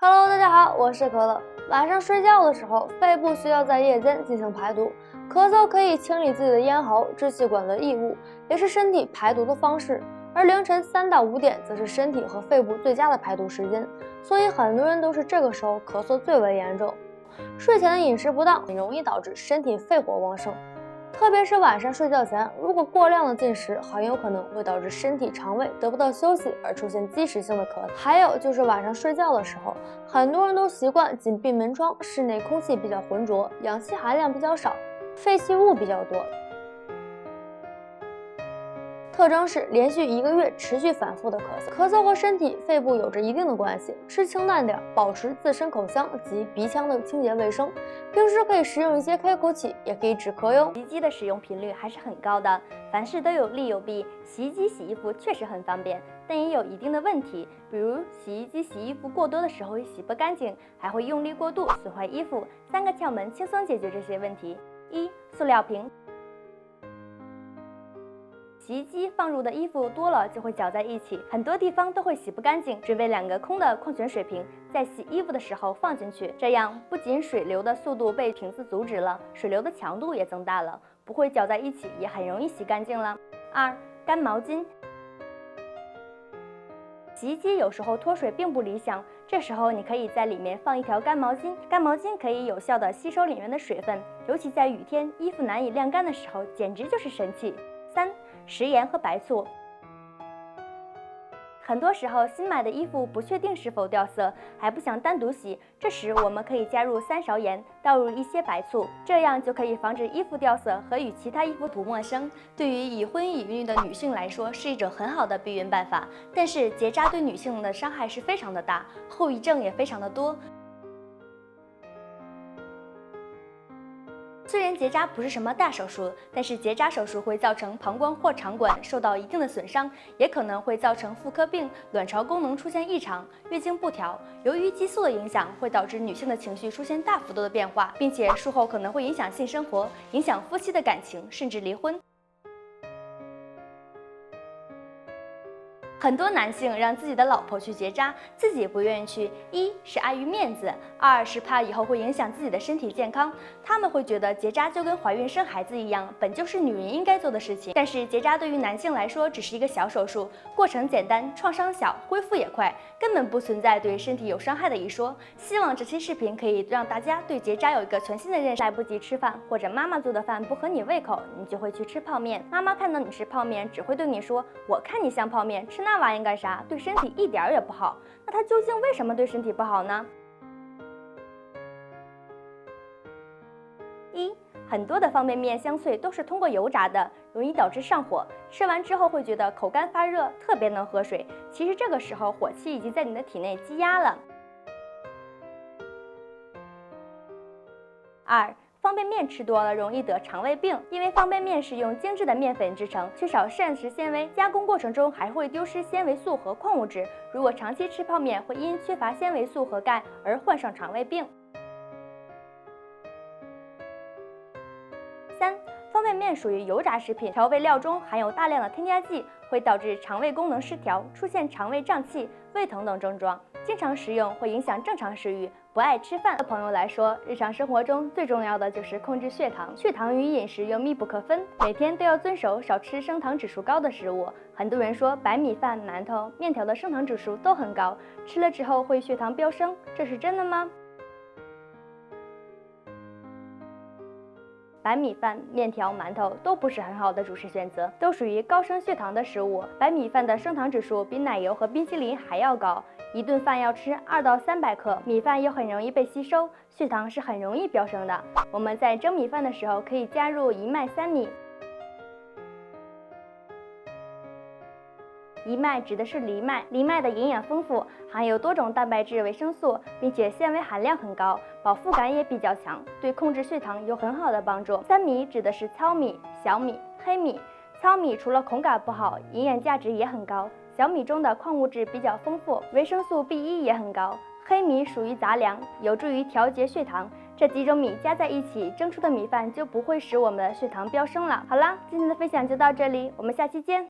Hello， 大家好，我是可乐。晚上睡觉的时候，肺部需要在夜间进行排毒，咳嗽可以清理自己的咽喉、支气管的异物，也是身体排毒的方式。而凌晨3到5点则是身体和肺部最佳的排毒时间，所以很多人都是这个时候咳嗽最为严重。睡前的饮食不当，很容易导致身体肺火旺盛。特别是晚上睡觉前，如果过量的进食，很有可能会导致身体肠胃得不到休息，而出现积食性的咳嗽。还有就是晚上睡觉的时候，很多人都习惯紧闭门窗，室内空气比较浑浊，氧气含量比较少，废弃物比较多。特征是连续1个月持续反复的咳嗽。咳嗽和身体肺部有着一定的关系，吃清淡点，保持自身口腔及鼻腔的清洁卫生。平时可以食用一些开口起，也可以止咳哟。洗衣机的使用频率还是很高的，凡事都有利有弊。洗衣机洗衣服确实很方便，但也有一定的问题，比如洗衣机洗衣服过多的时候会洗不干净，还会用力过度损坏衣服。3个窍门轻松解决这些问题。1. 塑料瓶。洗衣机放入的衣服多了就会搅在一起，很多地方都会洗不干净。准备2个空的矿泉水瓶，在洗衣服的时候放进去，这样不仅水流的速度被瓶子阻止了，水流的强度也增大了，不会搅在一起，也很容易洗干净了。2. 干毛巾。洗衣机有时候脱水并不理想，这时候你可以在里面放一条干毛巾，干毛巾可以有效的吸收里面的水分，尤其在雨天衣服难以晾干的时候，简直就是神器。3. 食盐和白醋。很多时候新买的衣服不确定是否掉色，还不想单独洗，这时我们可以加入3勺盐，倒入一些白醋，这样就可以防止衣服掉色和与其他衣服不陌生。对于已婚已孕的女性来说，是一种很好的避孕办法，但是结扎对女性的伤害是非常的大，后遗症也非常的多。虽然结扎不是什么大手术，但是结扎手术会造成膀胱或肠管受到一定的损伤，也可能会造成妇科病、卵巢功能出现异常、月经不调。由于激素的影响，会导致女性的情绪出现大幅度的变化，并且术后可能会影响性生活，影响夫妻的感情，甚至离婚。很多男性让自己的老婆去结扎，自己不愿意去，一是碍于面子，2是怕以后会影响自己的身体健康。他们会觉得结扎就跟怀孕生孩子一样，本就是女人应该做的事情。但是结扎对于男性来说只是一个小手术，过程简单，创伤小，恢复也快，根本不存在对身体有伤害的一说。希望这期视频可以让大家对结扎有一个全新的认识。来不及吃饭，或者妈妈做的饭不合你胃口，你就会去吃泡面。妈妈看到你吃泡面，只会对你说：“我看你像泡面，吃那玩意干啥？对身体一点也不好。”那它究竟为什么对身体不好呢？很多的方便面、香脆都是通过油炸的，容易导致上火，吃完之后会觉得口干发热，特别能喝水。其实这个时候火气已经在你的体内积压了。2. 方便面吃多了容易得肠胃病，因为方便面是用精致的面粉制成，缺少膳食纤维，加工过程中还会丢失纤维素和矿物质。如果长期吃泡面，会因缺乏纤维素和钙而患上肠胃病。3. 方便面属于油炸食品，调味料中含有大量的添加剂，会导致肠胃功能失调，出现肠胃胀气、胃疼等症状。经常食用会影响正常食欲。不爱吃饭的朋友来说，日常生活中最重要的就是控制血糖，血糖与饮食又密不可分，每天都要遵守少吃升糖指数高的食物。很多人说白米饭、馒头、面条的升糖指数都很高，吃了之后会血糖飙升，这是真的吗？白米饭、面条、馒头都不是很好的主食选择，都属于高升血糖的食物。白米饭的升糖指数比奶油和冰淇淋还要高，一顿饭要吃2到300克，米饭又很容易被吸收，血糖是很容易飙升的。我们在蒸米饭的时候可以加入一麦3米。一麦指的是藜麦，藜麦的营养丰富，含有多种蛋白质、维生素，并且纤维含量很高，饱腹感也比较强，对控制血糖有很好的帮助。3米指的是糙米、小米、黑米。糙米除了口感不好，营养价值也很高，小米中的矿物质比较丰富，维生素 B1 也很高。黑米属于杂粮，有助于调节血糖。这几种米加在一起蒸出的米饭就不会使我们的血糖飙升了。好啦，今天的分享就到这里，我们下期见。